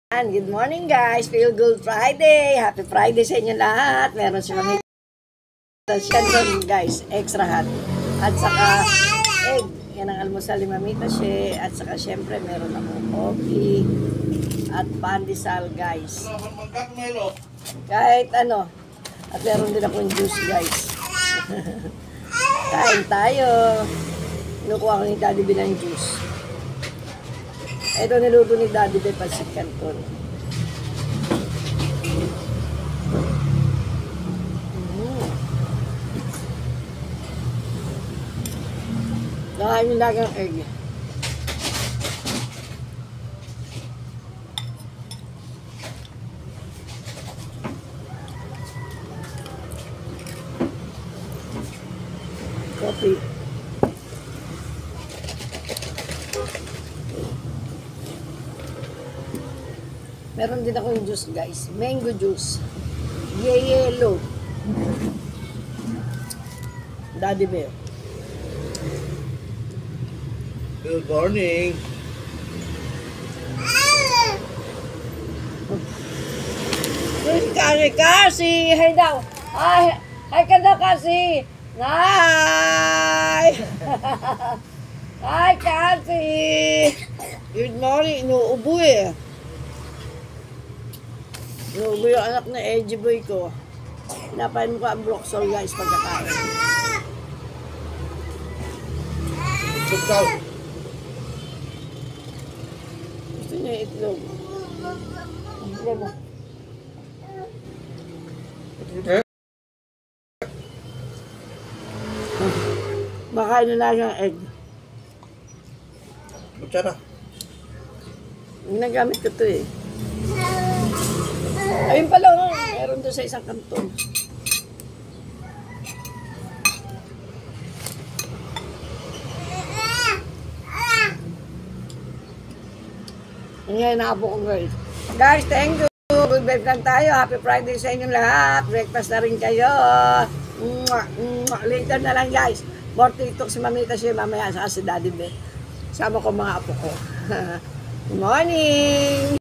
Good morning guys, Feel Good Friday. Happy Friday sa inyo lahat. Meron si Mami Shandon guys, extra hot. At saka egg. Yan ang almusal ni Mamita siya. At saka syempre meron akong coffee at pandesal guys. Kahit ano. At meron din akong juice guys. Kain tayo. Kinukuha ko ni Daddy B ng juice. Ito niluto ni Daddy B pancit canton. Nakain yung lagang egg. Coffee. Meron din ako yung juice guys. Mango juice. Yellow. Daddy Bear. Good morning. Kasi. Hi daw. Hi ka daw kasi. Hi. Hi kasi. Good morning. Inuubo eh. Inuubo yung anak na Edgy Boy ko. Pinapain mo ka ang Broxol guys pagkakain. Tukal. Gusto niya yung itlog. Hindi mo. Makain na lang yung egg. Butsara. Nagamit ko to eh. Ayun pala, meron doon sa isang kanton. Ngayon, nakapo ko guys. Guys, thank you. Good vibe lang tayo. Happy Friday sa inyong lahat. Breakfast na rin kayo. Later na lang guys. More TikTok si Mamita siya mamaya sa si Daddy B. Sama ko mga apo ko. Good morning!